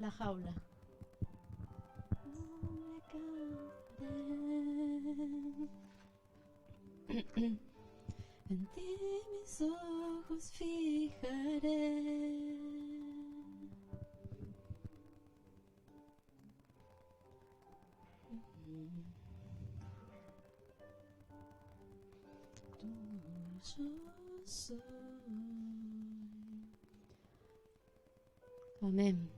La jaula. En ti mis ojos fijaré. Yo soy. Amén.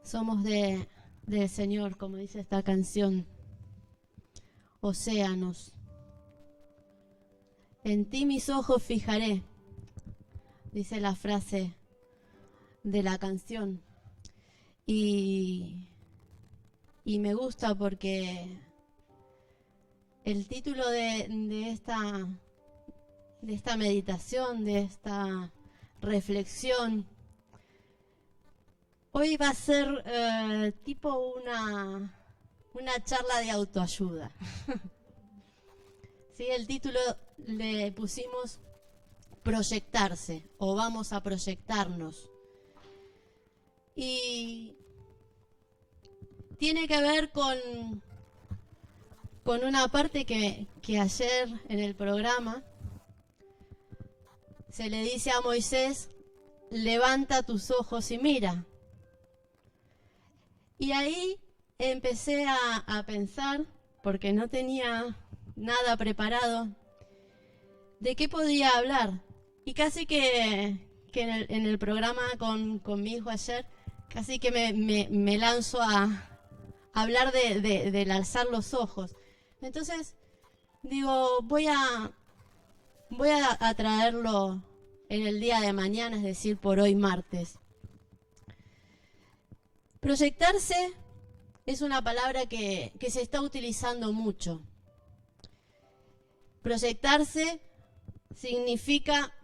Somos del Señor, como dice esta canción. Océanos. En ti mis ojos fijaré, dice la frase de la canción. Y me gusta porque el título de esta meditación, de esta reflexión, hoy va a ser tipo una charla de autoayuda. ¿Sí? El título le pusimos proyectarse, o vamos a proyectarnos. Y tiene que ver con una parte que ayer en el programa se le dice a Moisés: levanta tus ojos y mira. Y ahí empecé a pensar, porque no tenía nada preparado, de qué podía hablar. Y casi que en el programa con mi hijo ayer, casi que me lanzo a hablar del alzar los ojos. Entonces digo, voy a traerlo en el día de mañana, es decir, por hoy martes. Proyectarse es una palabra que se está utilizando mucho. Proyectarse significa,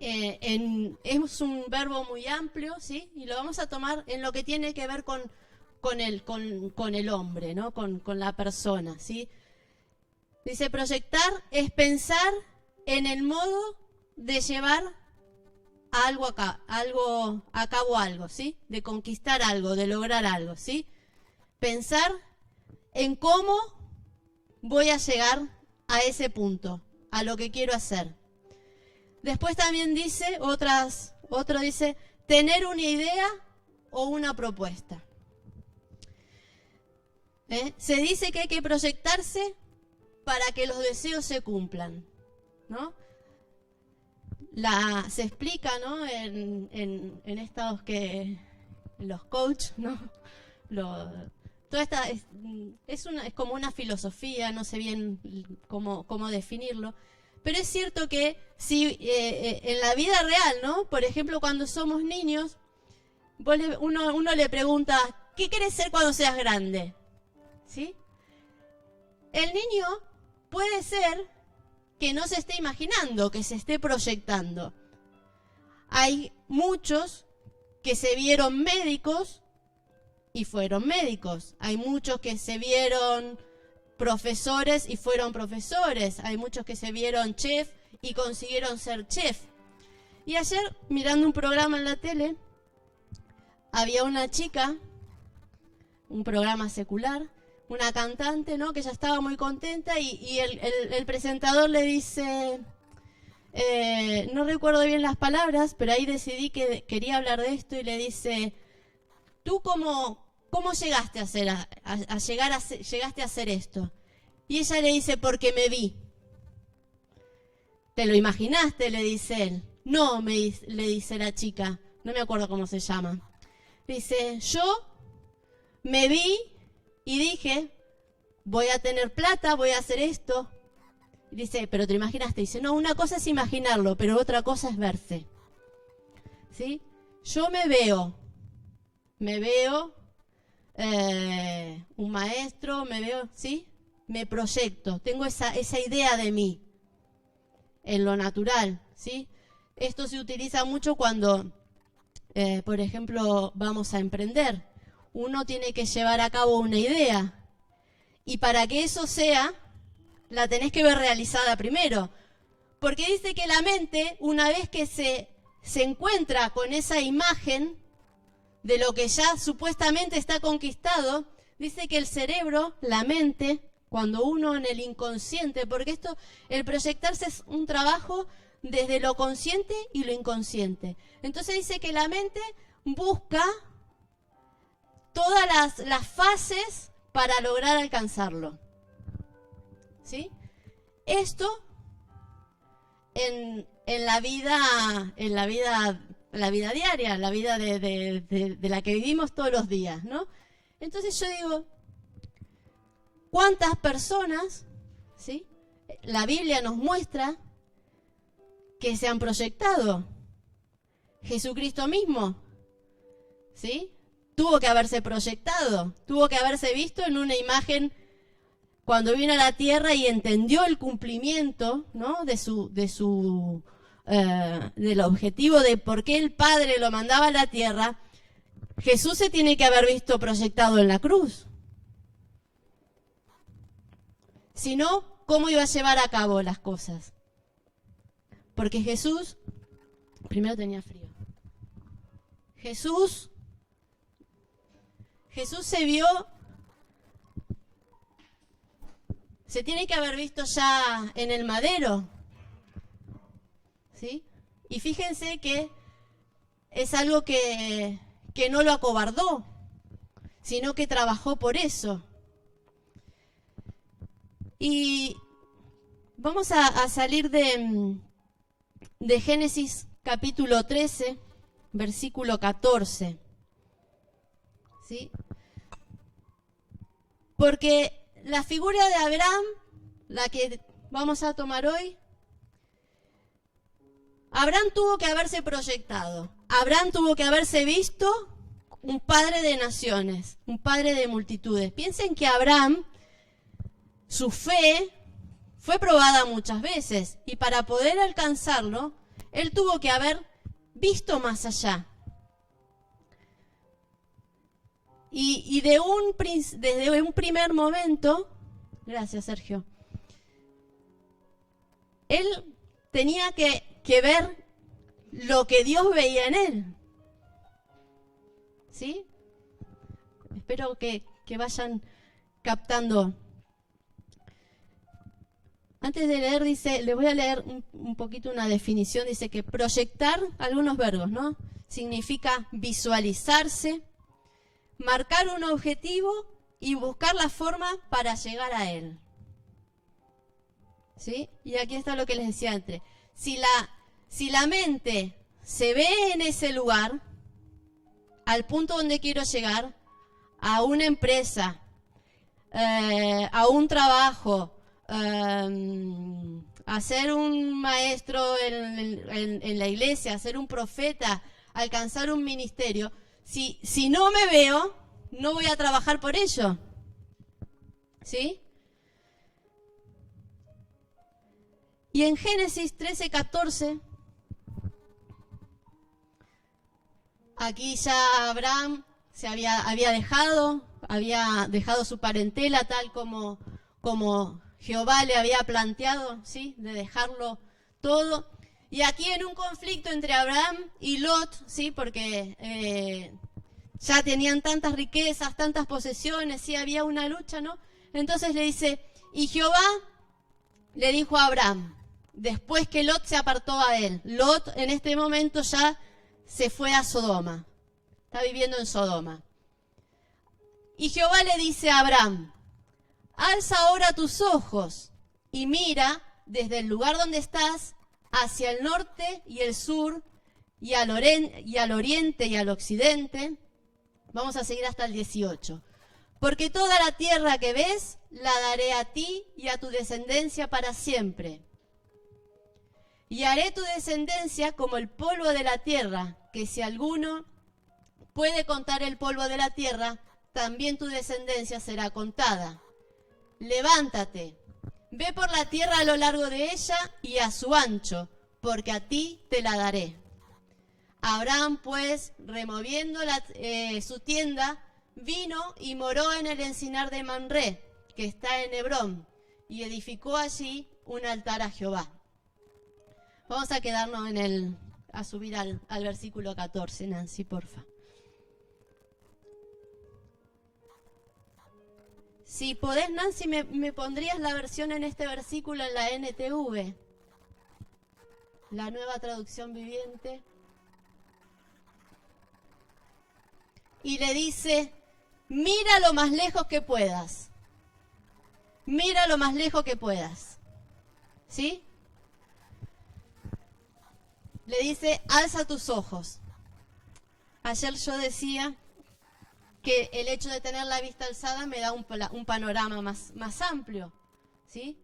es un verbo muy amplio, ¿sí? Y lo vamos a tomar en lo que tiene que ver con el hombre, ¿no? Con la persona, ¿sí? Dice, proyectar es pensar en el modo de llevar a cabo algo, ¿sí? De conquistar algo, de lograr algo, ¿sí? Pensar en cómo voy a llegar a ese punto, a lo que quiero hacer. Después también dice, otro dice, tener una idea o una propuesta. Se dice que hay que proyectarse para que los deseos se cumplan, ¿no? Se explica, ¿no? En estos los coaches, ¿no? Toda esta es como una filosofía, no sé bien cómo definirlo, pero es cierto que si en la vida real, ¿no? Por ejemplo, cuando somos niños, uno le pregunta, ¿qué quieres ser cuando seas grande? ¿Sí? El niño puede ser que no se esté imaginando, que se esté proyectando. Hay muchos que se vieron médicos y fueron médicos. Hay muchos que se vieron profesores y fueron profesores. Hay muchos que se vieron chef y consiguieron ser chef. Y ayer, mirando un programa en la tele, había una chica, un programa secular, una cantante, ¿no? Que ella estaba muy contenta y el presentador le dice, no recuerdo bien las palabras, pero ahí decidí que quería hablar de esto y le dice, ¿tú cómo llegaste llegaste a hacer esto? Y ella le dice, porque me vi. ¿Te lo imaginaste? Le dice él. No, le dice la chica, no me acuerdo cómo se llama. Dice, yo me vi y dije, voy a tener plata, voy a hacer esto. Y dice, ¿pero te lo imaginaste? Dice, no, una cosa es imaginarlo, pero otra cosa es verse. ¿Sí? Yo me veo un maestro, ¿sí? Me proyecto, tengo esa idea de mí, en lo natural, ¿sí? Esto se utiliza mucho cuando, por ejemplo, vamos a emprender. Uno tiene que llevar a cabo una idea. Y para que eso sea, la tenés que ver realizada primero. Porque dice que la mente, una vez que se se encuentra con esa imagen de lo que ya supuestamente está conquistado, dice que el cerebro, la mente, cuando uno en el inconsciente, porque esto, el proyectarse es un trabajo desde lo consciente y lo inconsciente. Entonces dice que la mente busca todas las fases para lograr alcanzarlo. ¿Sí? Esto en la vida diaria, la vida de la que vivimos todos los días, ¿no? Entonces yo digo, ¿cuántas personas, ¿sí? La Biblia nos muestra que se han proyectado? Jesucristo mismo, ¿sí? Tuvo que haberse proyectado, tuvo que haberse visto en una imagen cuando vino a la tierra y entendió el cumplimiento, ¿no? Del objetivo de por qué el Padre lo mandaba a la tierra. Jesús se tiene que haber visto proyectado en la cruz. Si no, ¿cómo iba a llevar a cabo las cosas? Porque Jesús, primero tenía frío. Jesús se vio, se tiene que haber visto ya en el madero, ¿sí? Y fíjense que es algo que no lo acobardó, sino que trabajó por eso. Y vamos a salir de Génesis capítulo 13, versículo 14. ¿Sí? Porque la figura de Abraham, la que vamos a tomar hoy, Abraham tuvo que haberse proyectado. Abraham tuvo que haberse visto un padre de naciones, un padre de multitudes. Piensen que Abraham, su fe fue probada muchas veces y para poder alcanzarlo, él tuvo que haber visto más allá. Y desde un primer momento, gracias Sergio, él tenía que ver lo que Dios veía en él. ¿Sí? Espero que vayan captando. Antes de leer, dice, les voy a leer un poquito una definición. Dice que proyectar, algunos verbos, ¿no? Significa visualizarse, marcar un objetivo y buscar la forma para llegar a él. ¿Sí? Y aquí está lo que les decía antes. Si la mente se ve en ese lugar, al punto donde quiero llegar, a una empresa, a un trabajo, a ser un maestro en la iglesia, a ser un profeta, alcanzar un ministerio, si no me veo, no voy a trabajar por ello. ¿Sí? Y en Génesis 13:14, aquí ya Abraham se había dejado su parentela tal como Jehová le había planteado, ¿sí? De dejarlo todo. Y aquí en un conflicto entre Abraham y Lot, ¿sí? Porque ya tenían tantas riquezas, tantas posesiones, sí, había una lucha, ¿no? Entonces le dice, y Jehová le dijo a Abraham, después que Lot se apartó a él. Lot en este momento ya se fue a Sodoma. Está viviendo en Sodoma. Y Jehová le dice a Abraham, alza ahora tus ojos y mira desde el lugar donde estás hacia el norte y el sur y al oriente y al occidente. Vamos a seguir hasta el 18. Porque toda la tierra que ves la daré a ti y a tu descendencia para siempre. Y haré tu descendencia como el polvo de la tierra, que si alguno puede contar el polvo de la tierra, también tu descendencia será contada. Levántate, ve por la tierra a lo largo de ella y a su ancho, porque a ti te la daré. Abraham, pues, removiendo su tienda, vino y moró en el encinar de Mamré, que está en Hebrón, y edificó allí un altar a Jehová. Vamos a quedarnos a subir al versículo 14, Nancy, porfa. Si podés, Nancy, me pondrías la versión en este versículo en la NTV, la Nueva Traducción Viviente. Y le dice, mira lo más lejos que puedas. Mira lo más lejos que puedas. ¿Sí? Le dice, alza tus ojos. Ayer yo decía que el hecho de tener la vista alzada me da un panorama más amplio, ¿sí?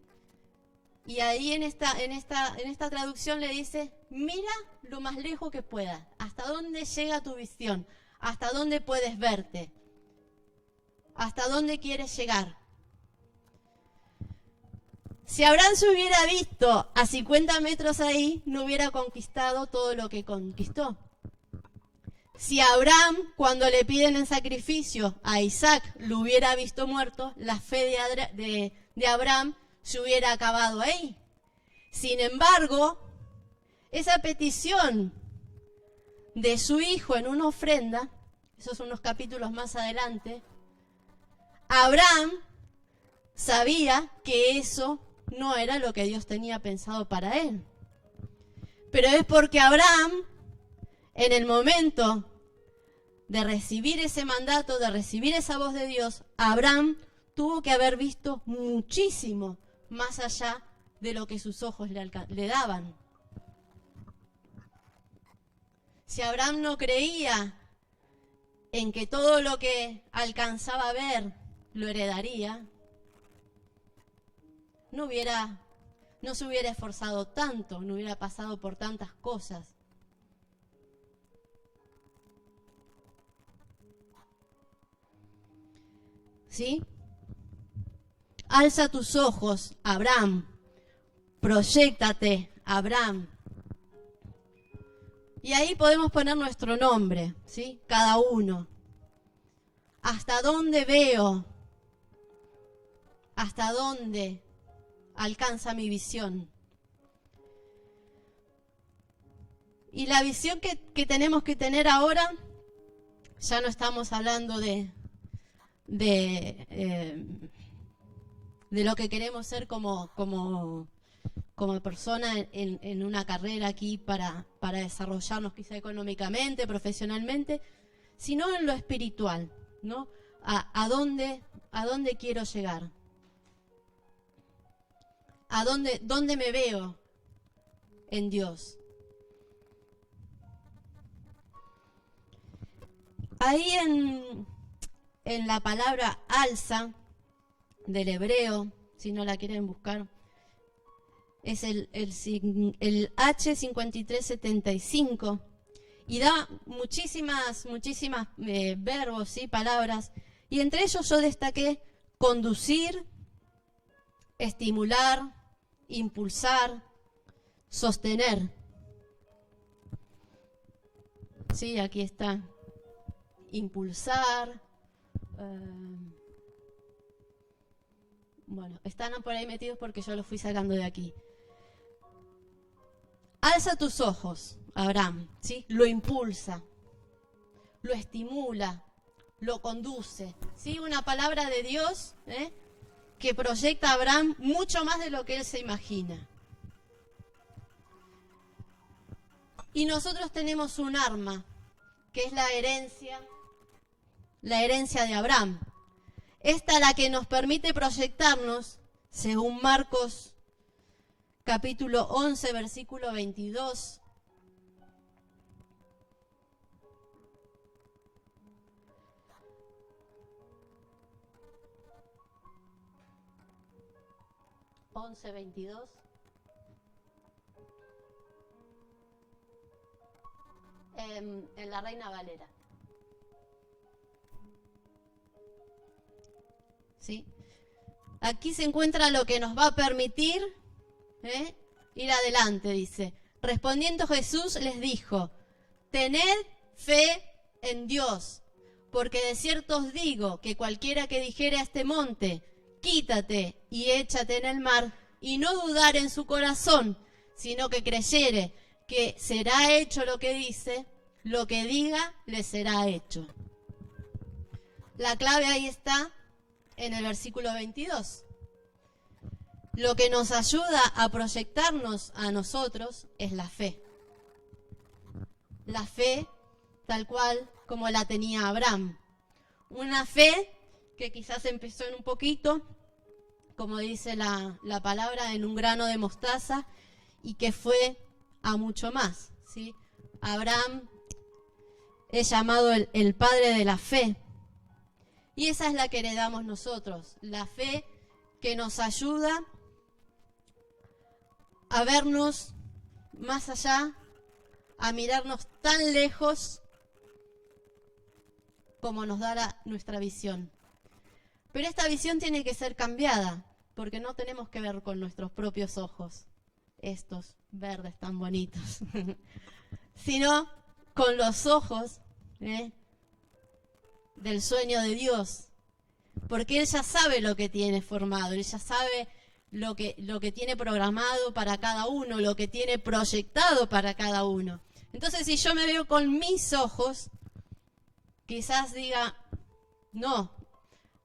Y ahí en esta traducción le dice, mira lo más lejos que puedas, hasta dónde llega tu visión, hasta dónde puedes verte, hasta dónde quieres llegar. Si Abraham se hubiera visto a 50 metros ahí, no hubiera conquistado todo lo que conquistó. Si Abraham, cuando le piden en sacrificio a Isaac, lo hubiera visto muerto, la fe de Abraham se hubiera acabado ahí. Sin embargo, esa petición de su hijo en una ofrenda, esos son unos capítulos más adelante, Abraham sabía que eso no era lo que Dios tenía pensado para él. Pero es porque Abraham, en el momento de recibir ese mandato, de recibir esa voz de Dios, Abraham tuvo que haber visto muchísimo más allá de lo que sus ojos le daban. Si Abraham no creía en que todo lo que alcanzaba a ver lo heredaría, no se hubiera esforzado tanto, no hubiera pasado por tantas cosas. ¿Sí? Alza tus ojos, Abraham. Proyéctate, Abraham. Y ahí podemos poner nuestro nombre, ¿sí? Cada uno. ¿Hasta dónde veo? ¿Hasta dónde alcanza mi visión? Y la visión que tenemos que tener ahora, ya no estamos hablando de lo que queremos ser como persona en una carrera aquí para desarrollarnos quizá económicamente, profesionalmente, sino en lo espiritual, ¿no? ¿A dónde quiero llegar? ¿Dónde me veo en Dios? Ahí en la palabra alza del hebreo, si no la quieren buscar, es el H5375 y da muchísimas verbos, ¿sí? Palabras, y entre ellos yo destaqué conducir, estimular, impulsar, sostener. Sí, aquí está. Impulsar. Bueno, están por ahí metidos porque yo los fui sacando de aquí. Alza tus ojos, Abraham, ¿sí? Lo impulsa, lo estimula, lo conduce, ¿sí? Una palabra de Dios, que proyecta a Abraham mucho más de lo que él se imagina. Y nosotros tenemos un arma, que es la herencia de Abraham. Esta la que nos permite proyectarnos, según Marcos capítulo 11, versículo 22. En la Reina Valera. ¿Sí? Aquí se encuentra lo que nos va a permitir ir adelante, dice. Respondiendo Jesús les dijo, tened fe en Dios, porque de cierto os digo que cualquiera que dijere a este monte, quítate y échate en el mar, y no dudar en su corazón, sino que creyere que será hecho lo que dice, lo que diga le será hecho. La clave ahí está en el versículo 22. Lo que nos ayuda a proyectarnos a nosotros es la fe. La fe tal cual como la tenía Abraham. Una fe que quizás empezó en un poquito, como dice la palabra, en un grano de mostaza, y que fue a mucho más, ¿sí? Abraham es llamado el padre de la fe. Y esa es la que heredamos nosotros, la fe que nos ayuda a vernos más allá, a mirarnos tan lejos como nos da nuestra visión. Pero esta visión tiene que ser cambiada, porque no tenemos que ver con nuestros propios ojos, estos verdes tan bonitos, sino con los ojos del sueño de Dios, porque Él ya sabe lo que tiene formado, Él ya sabe lo que tiene programado para cada uno, lo que tiene proyectado para cada uno. Entonces, si yo me veo con mis ojos, quizás diga, no,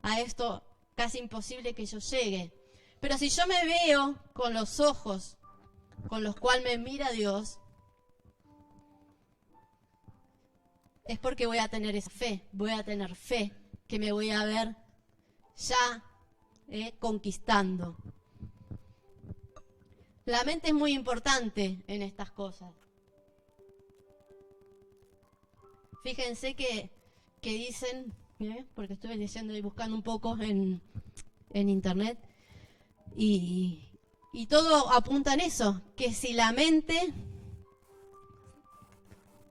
a esto casi imposible que yo llegue. Pero si yo me veo con los ojos con los cuales me mira Dios, es porque voy a tener esa fe, voy a tener fe que me voy a ver ya conquistando. La mente es muy importante en estas cosas. Fíjense que dicen, porque estuve leyendo y buscando un poco en internet, y todo apunta en eso, que si la mente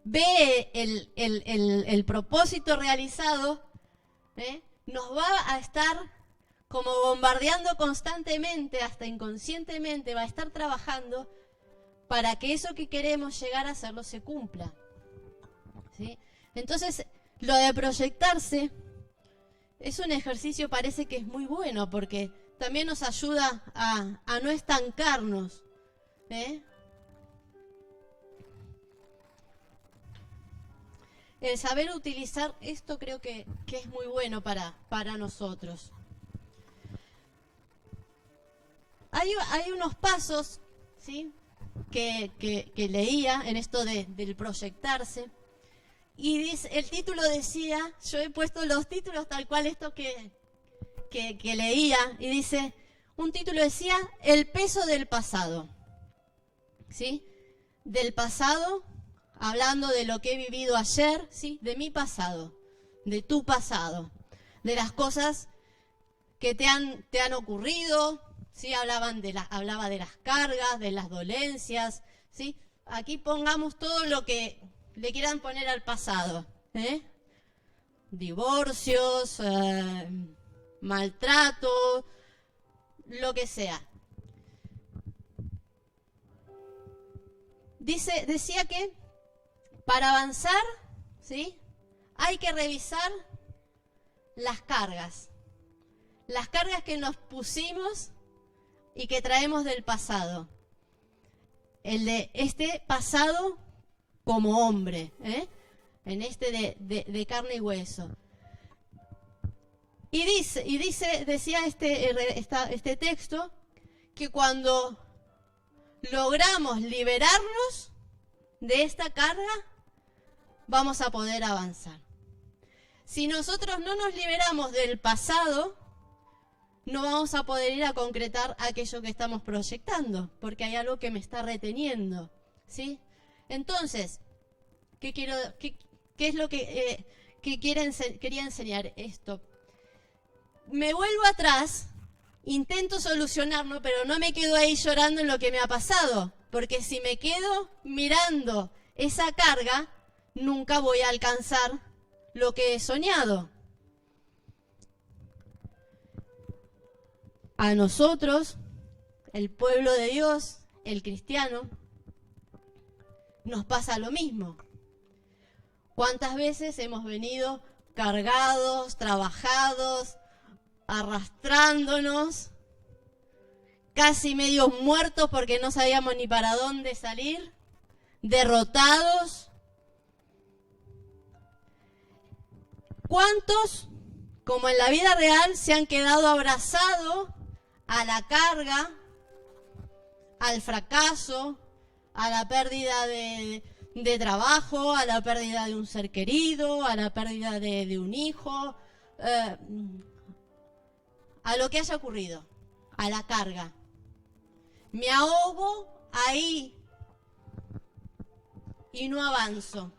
ve el propósito realizado, nos va a estar como bombardeando constantemente, hasta inconscientemente, va a estar trabajando para que eso que queremos llegar a hacerlo se cumpla, ¿sí? Entonces, lo de proyectarse es un ejercicio, parece que es muy bueno, porque también nos ayuda a no estancarnos, El saber utilizar esto creo que es muy bueno para nosotros. Hay unos pasos, ¿sí?, que leía en esto del proyectarse. Y dice, el título decía, yo he puesto los títulos tal cual esto que leía, y dice, un título decía, el peso del pasado, ¿sí? Del pasado, hablando de lo que he vivido ayer, ¿sí? De mi pasado, de tu pasado, de las cosas que te han ocurrido, ¿sí? Hablaba de las cargas, de las dolencias, ¿sí? Aquí pongamos todo lo que le quieran poner al pasado, divorcios, maltrato, lo que sea. Decía que para avanzar, ¿sí?, hay que revisar las cargas que nos pusimos y que traemos del pasado. El de este pasado como hombre, en este de carne y hueso. Y decía este texto, que cuando logramos liberarnos de esta carga, vamos a poder avanzar. Si nosotros no nos liberamos del pasado, no vamos a poder ir a concretar aquello que estamos proyectando, porque hay algo que me está reteniendo, ¿sí? Entonces, ¿qué es lo que quería enseñar esto? Me vuelvo atrás, intento solucionarlo, pero no me quedo ahí llorando en lo que me ha pasado, porque si me quedo mirando esa carga, nunca voy a alcanzar lo que he soñado. A nosotros, el pueblo de Dios, el cristiano, nos pasa lo mismo. ¿Cuántas veces hemos venido cargados, trabajados, arrastrándonos, casi medio muertos porque no sabíamos ni para dónde salir, derrotados. ¿Cuántos, como en la vida real, se han quedado abrazados a la carga, al fracaso, a la pérdida de trabajo, a la pérdida de un ser querido, a la pérdida de un hijo, a lo que haya ocurrido, a la carga? Me ahogo ahí y no avanzo.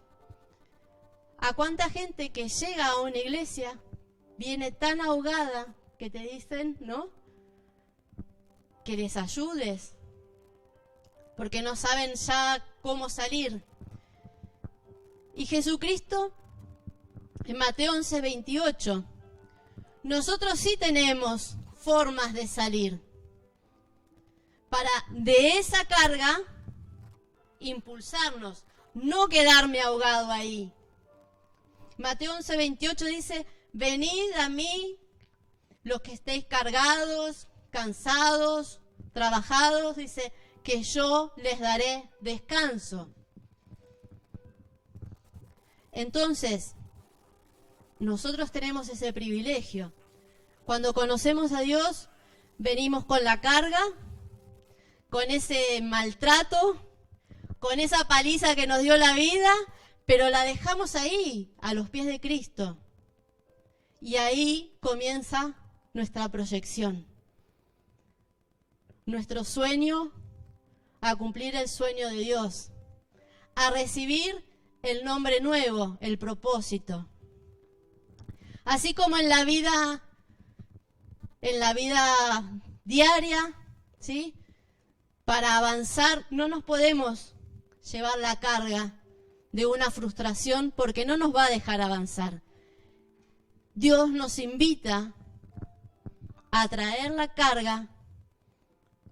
¿A cuánta gente que llega a una iglesia viene tan ahogada que te dicen, ¿no?, que les ayudes, porque no saben ya cómo salir? Y Jesucristo, en Mateo 11:28, nosotros sí tenemos formas de salir, para de esa carga impulsarnos, no quedarme ahogado ahí. Mateo 11:28 dice, venid a mí los que estéis cargados, cansados, trabajados, dice, que yo les daré descanso. Entonces, nosotros tenemos ese privilegio. Cuando conocemos a Dios, venimos con la carga, con ese maltrato, con esa paliza que nos dio la vida, pero la dejamos ahí, a los pies de Cristo. Y ahí comienza nuestra proyección. Nuestro sueño a cumplir el sueño de Dios, a recibir el nombre nuevo, el propósito. Así como en la vida diaria, ¿sí?, para avanzar no nos podemos llevar la carga de una frustración, porque no nos va a dejar avanzar. Dios nos invita a traer la carga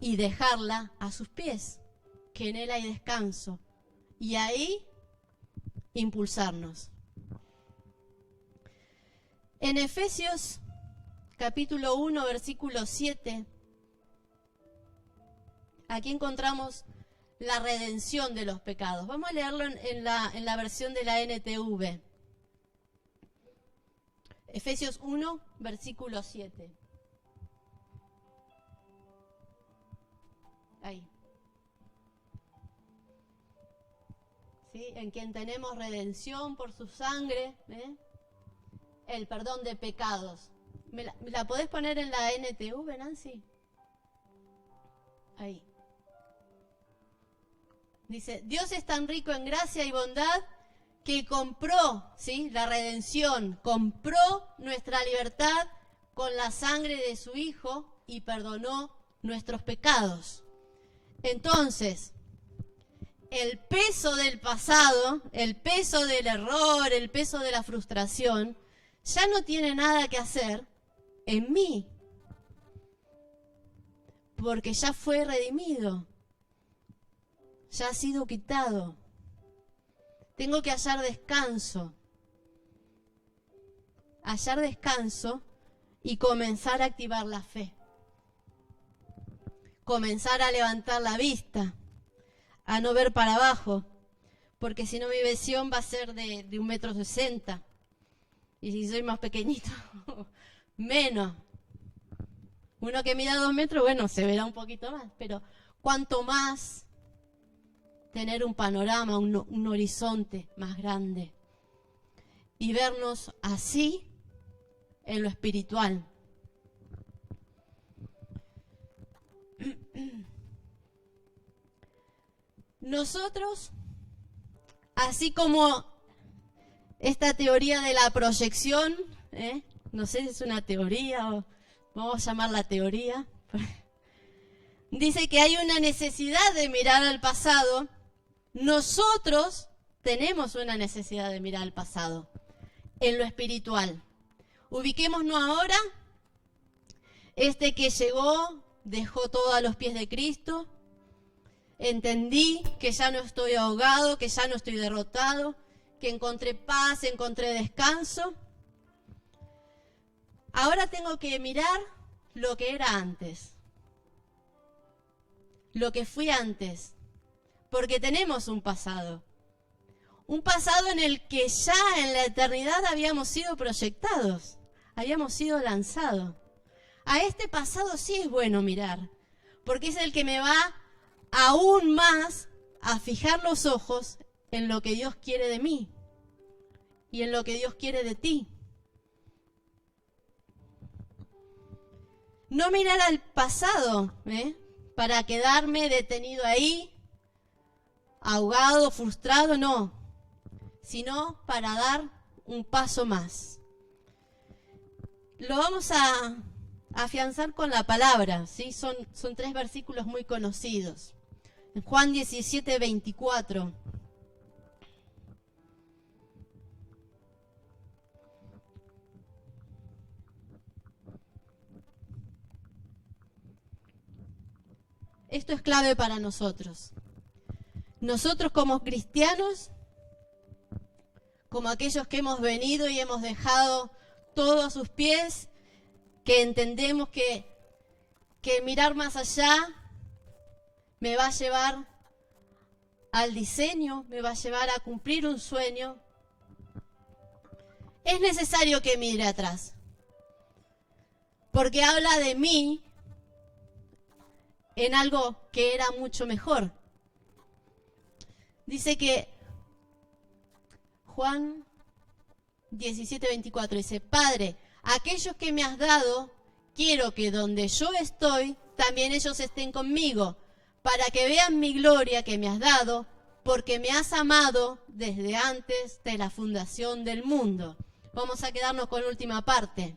y dejarla a sus pies, que en Él hay descanso, y ahí impulsarnos. En Efesios capítulo 1, versículo 7, aquí encontramos la redención de los pecados. Vamos a leerlo en la versión de la NTV. Efesios 1, versículo 7. Ahí. ¿Sí? En quien tenemos redención por su sangre, el perdón de pecados. ¿Me la podés poner en la NTV, Nancy? Ahí. Dice, Dios es tan rico en gracia y bondad que compró, ¿sí?, la redención, compró nuestra libertad con la sangre de su Hijo y perdonó nuestros pecados. Entonces, el peso del pasado, el peso del error, el peso de la frustración, ya no tiene nada que hacer en mí, porque ya fue redimido, ya ha sido quitado. Tengo que hallar descanso y comenzar a activar la fe, comenzar a levantar la vista, a no ver para abajo, porque si no mi visión va a ser de 1,60 m, y si soy más pequeñito, menos. Uno que mida 2 metros, bueno, se verá un poquito más, pero cuanto más tener un panorama, un horizonte más grande y vernos así en lo espiritual. Nosotros, así como esta teoría de la proyección, no sé si es una teoría o vamos a llamarla teoría, dice que hay una necesidad de mirar al pasado. Nosotros tenemos una necesidad de mirar al pasado, en lo espiritual. Ubiquémonos ahora, que llegó, dejó todo a los pies de Cristo. Entendí que ya no estoy ahogado, que ya no estoy derrotado, que encontré paz, encontré descanso. Ahora tengo que mirar lo que era antes, lo que fui antes, porque tenemos un pasado en el que ya en la eternidad habíamos sido proyectados, habíamos sido lanzados. A este pasado sí es bueno mirar, porque es el que me va aún más a fijar los ojos en lo que Dios quiere de mí y en lo que Dios quiere de ti. No mirar al pasado, para quedarme detenido ahí, ahogado, frustrado, no, sino para dar un paso más. Lo vamos a afianzar con la palabra, ¿sí? Son 3 versículos muy conocidos. En Juan 17, 24. Esto es clave para nosotros. Nosotros como cristianos, como aquellos que hemos venido y hemos dejado todo a sus pies, que entendemos que mirar más allá me va a llevar al diseño, me va a llevar a cumplir un sueño, es necesario que mire atrás, porque habla de mí en algo que era mucho mejor. Dice que Juan 17, 24 dice: Padre, aquellos que me has dado, quiero que donde yo estoy, también ellos estén conmigo, para que vean mi gloria que me has dado, porque me has amado desde antes de la fundación del mundo. Vamos a quedarnos con la última parte.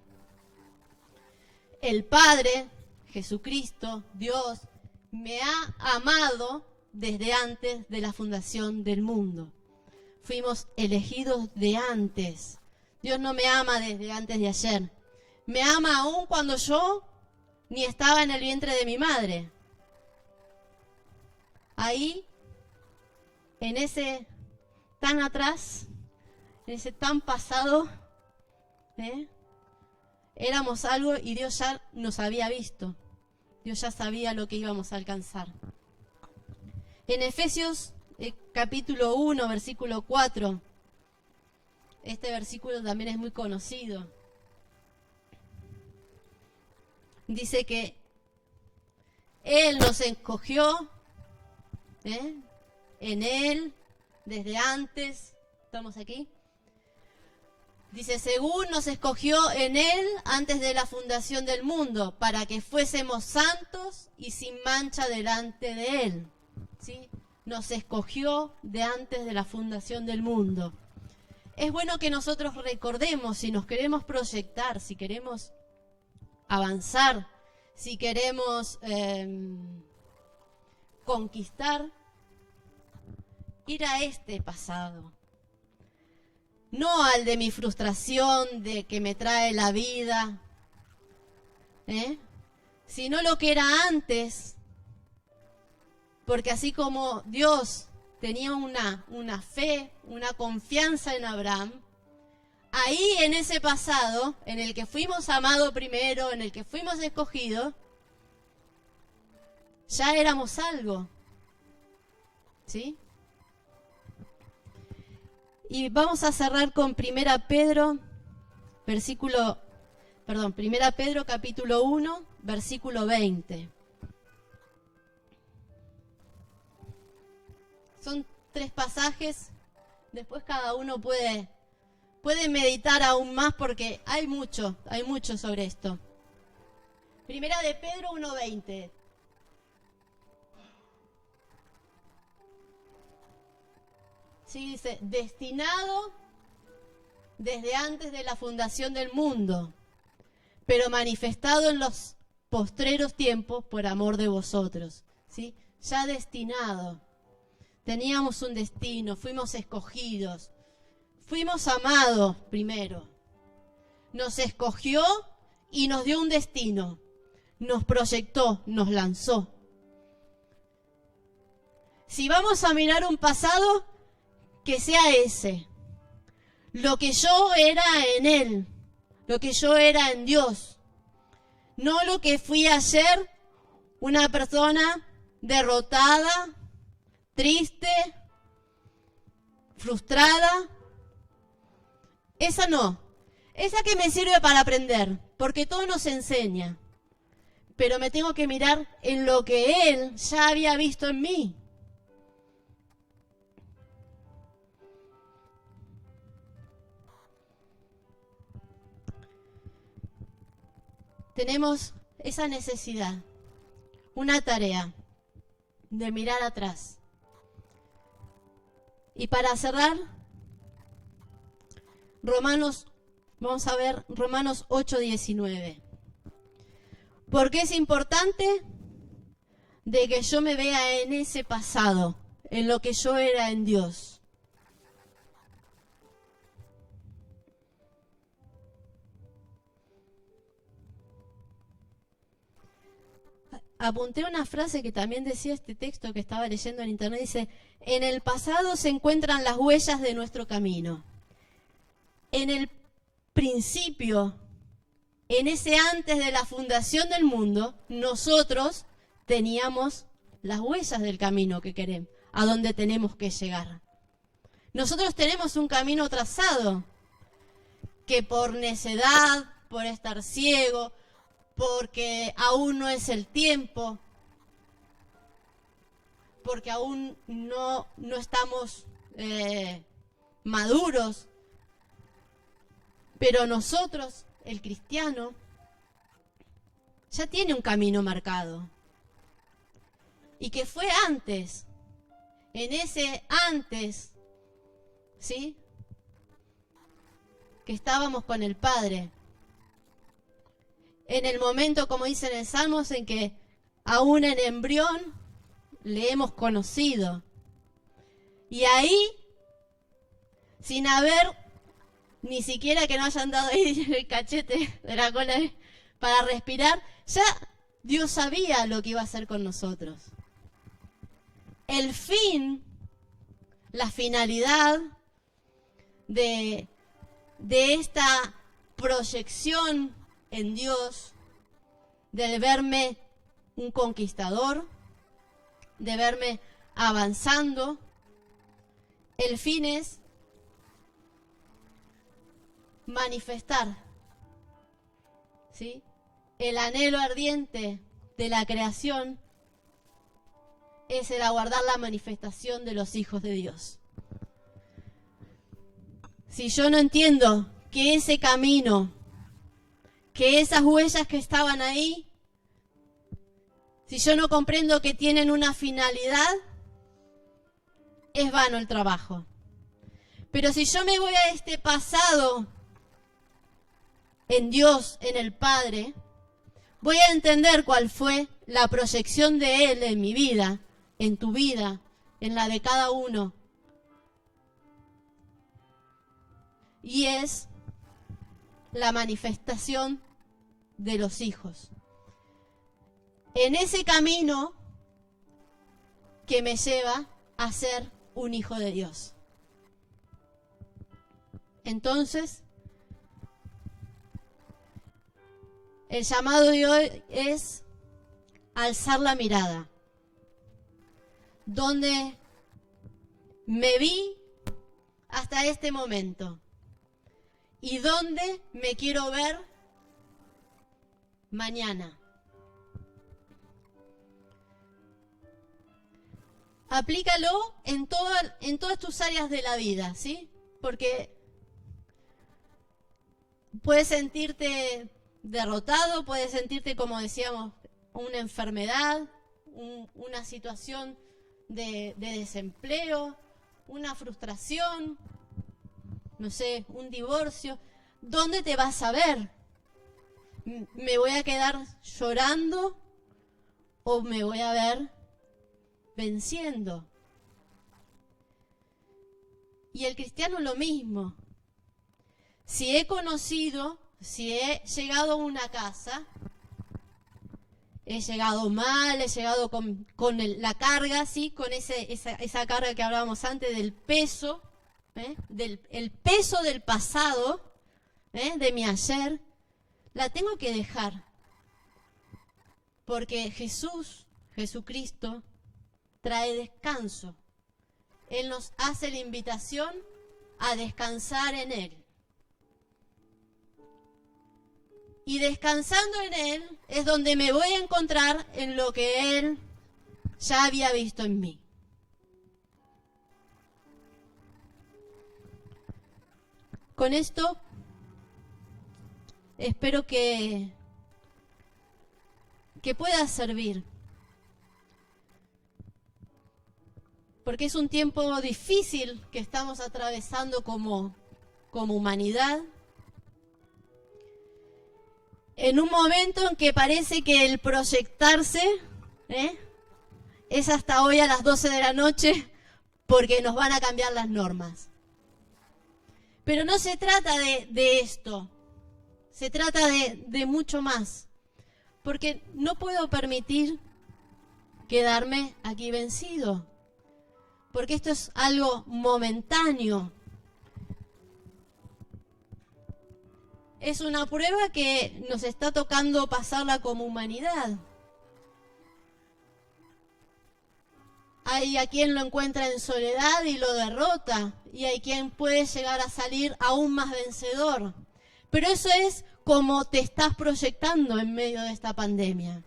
El Padre, Jesucristo, Dios, me ha amado desde antes de la fundación del mundo. Fuimos elegidos de antes. Dios no me ama desde antes de ayer. Me ama aún cuando yo ni estaba en el vientre de mi madre. Ahí, en ese tan atrás, en ese tan pasado, éramos algo y Dios ya nos había visto. Dios ya sabía lo que íbamos a alcanzar. En Efesios capítulo 1, versículo 4, este versículo también es muy conocido. Dice que Él nos escogió, en Él, desde antes, ¿estamos aquí? Dice, según nos escogió en Él antes de la fundación del mundo, para que fuésemos santos y sin mancha delante de Él. ¿Sí? Nos escogió de antes de la fundación del mundo. Es bueno que nosotros recordemos, si nos queremos proyectar, si queremos avanzar, si queremos conquistar, ir a este pasado. No al de mi frustración, de que me trae la vida, sino lo que era antes. Porque así como Dios tenía una fe, una confianza en Abraham, ahí en ese pasado, en el que fuimos amados primero, en el que fuimos escogidos, ya éramos algo. ¿Sí? Y vamos a cerrar con 1 Pedro, capítulo 1, versículo 20. Son 3 pasajes, después cada uno puede meditar aún más porque hay mucho sobre esto. 1 Pedro 1:20. Sí, dice, destinado desde antes de la fundación del mundo, pero manifestado en los postreros tiempos por amor de vosotros. ¿Sí? Ya destinado. Teníamos un destino, fuimos escogidos, fuimos amados primero. Nos escogió y nos dio un destino, nos proyectó, nos lanzó. Si vamos a mirar un pasado, que sea ese, lo que yo era en Él, lo que yo era en Dios, no lo que fui ayer, una persona derrotada, triste, frustrada. Esa no. Esa que me sirve para aprender, porque todo nos enseña. Pero me tengo que mirar en lo que Él ya había visto en mí. Tenemos esa necesidad, una tarea de mirar atrás. Y para cerrar, vamos a ver Romanos 8:19. Porque es importante de que yo me vea en ese pasado, en lo que yo era en Dios. Apunté una frase que también decía este texto que estaba leyendo en internet. Dice, en el pasado se encuentran las huellas de nuestro camino. En el principio, en ese antes de la fundación del mundo, nosotros teníamos las huellas del camino que queremos, a donde tenemos que llegar. Nosotros tenemos un camino trazado que por necedad, por estar ciego, porque aún no es el tiempo, porque aún no estamos maduros, pero nosotros, el cristiano, ya tiene un camino marcado. Y que fue antes, en ese antes, ¿sí? Que estábamos con el Padre. En el momento, como dice en el Salmos, en que aún en embrión le hemos conocido. Y ahí, sin haber ni siquiera que no hayan dado ahí el cachete de la cola para respirar, ya Dios sabía lo que iba a hacer con nosotros. El fin, la finalidad de esta proyección en Dios, de verme un conquistador, de verme avanzando, el fin es manifestar, ¿sí? El anhelo ardiente de la creación es el aguardar la manifestación de los hijos de Dios. Si yo no entiendo que ese camino, que esas huellas que estaban ahí, si yo no comprendo que tienen una finalidad, es vano el trabajo. Pero si yo me voy a este pasado en Dios, en el Padre, voy a entender cuál fue la proyección de Él en mi vida, en tu vida, en la de cada uno. Y es la manifestación de los hijos. En ese camino que me lleva a ser un hijo de Dios. Entonces, el llamado de hoy es alzar la mirada. Donde me vi hasta este momento. ¿Y dónde me quiero ver mañana? Aplícalo en todas tus áreas de la vida, ¿sí? Porque puedes sentirte derrotado, puedes sentirte, como decíamos, una enfermedad, una situación de desempleo, una frustración, no sé, un divorcio. ¿Dónde te vas a ver? ¿Me voy a quedar llorando o me voy a ver venciendo? Y el cristiano lo mismo. Si he conocido, si he llegado a una casa, he llegado mal, he llegado con la carga, ¿sí? Con esa carga que hablábamos antes del peso, el peso del pasado, de mi ayer, la tengo que dejar. Porque Jesucristo trae descanso Él nos hace la invitación a descansar en Él. Y descansando en Él es donde me voy a encontrar en lo que Él ya había visto en mí. Con esto espero que pueda servir. Porque es un tiempo difícil que estamos atravesando como humanidad. En un momento en que parece que el proyectarse es hasta hoy a las 12 de la noche porque nos van a cambiar las normas. Pero no se trata de esto, se trata de mucho más. Porque no puedo permitir quedarme aquí vencido. Porque esto es algo momentáneo. Es una prueba que nos está tocando pasarla como humanidad. Hay a quien lo encuentra en soledad y lo derrota, y hay quien puede llegar a salir aún más vencedor. Pero eso es como te estás proyectando en medio de esta pandemia.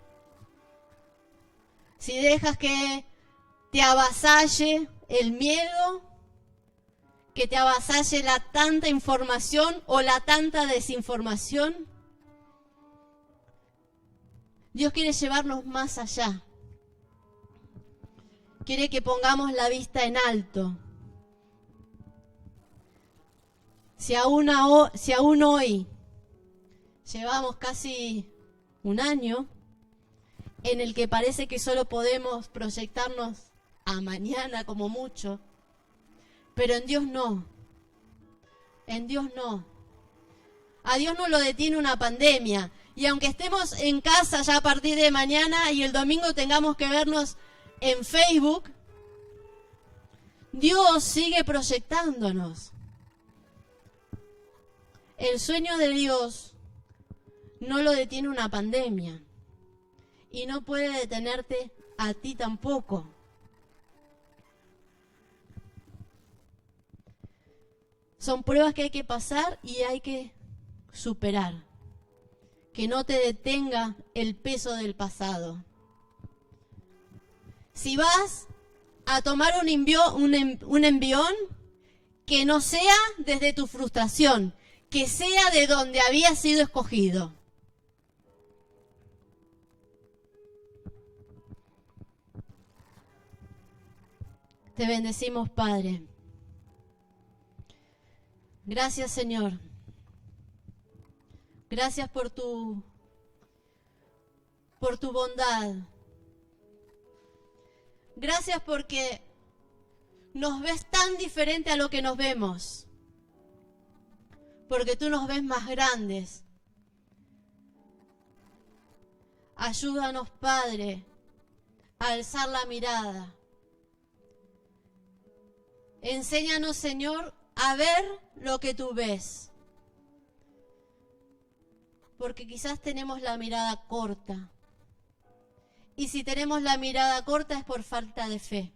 Si dejas que te avasalle el miedo, que te avasalle la tanta información o la tanta desinformación, Dios quiere llevarnos más allá. Quiere que pongamos la vista en alto. Si aún hoy llevamos casi un año en el que parece que solo podemos proyectarnos a mañana como mucho, pero en Dios no. En Dios no. A Dios no lo detiene una pandemia. Y aunque estemos en casa ya a partir de mañana y el domingo tengamos que vernos en Facebook, Dios sigue proyectándonos. El sueño de Dios no lo detiene una pandemia. Y no puede detenerte a ti tampoco. Son pruebas que hay que pasar y hay que superar. Que no te detenga el peso del pasado. Si vas a tomar un envión, que no sea desde tu frustración, que sea de donde había sido escogido. Te bendecimos, Padre. Gracias, Señor. Gracias por tu bondad. Gracias porque nos ves tan diferente a lo que nos vemos. Porque tú nos ves más grandes. Ayúdanos, Padre, a alzar la mirada. Enséñanos, Señor, a ver lo que tú ves. Porque quizás tenemos la mirada corta. Y si tenemos la mirada corta es por falta de fe.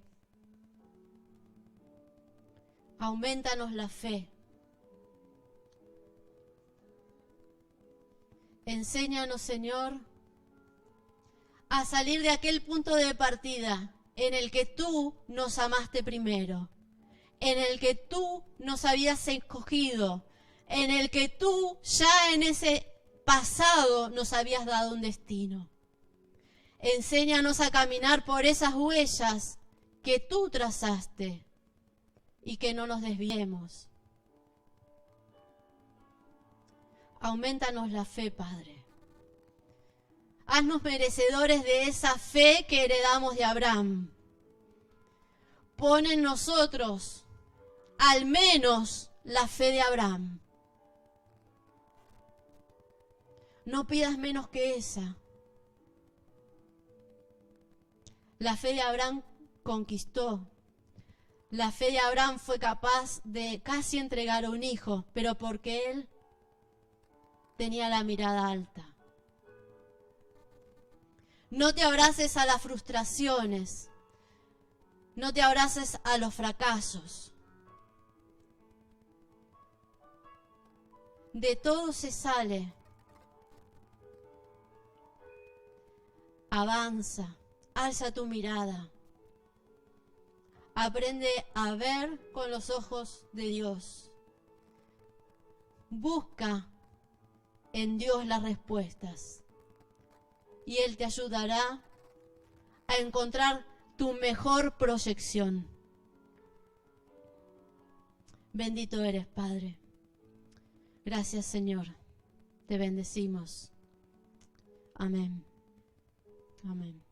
Aumentanos la fe. Enséñanos, Señor, a salir de aquel punto de partida en el que tú nos amaste primero, en el que tú nos habías escogido, en el que tú ya en ese pasado nos habías dado un destino. Enséñanos a caminar por esas huellas que tú trazaste y que no nos desviemos. Aumentanos la fe, Padre. Haznos merecedores de esa fe que heredamos de Abraham. Pon en nosotros al menos la fe de Abraham. No pidas menos que esa. La fe de Abraham conquistó. La fe de Abraham fue capaz de casi entregar a un hijo, pero porque él tenía la mirada alta. No te abraces a las frustraciones. No te abraces a los fracasos. De todo se sale. Avanza, alza tu mirada. Aprende a ver con los ojos de Dios. Busca en Dios las respuestas. Y Él te ayudará a encontrar tu mejor proyección. Bendito eres, Padre. Gracias, Señor. Te bendecimos. Amén. Amén.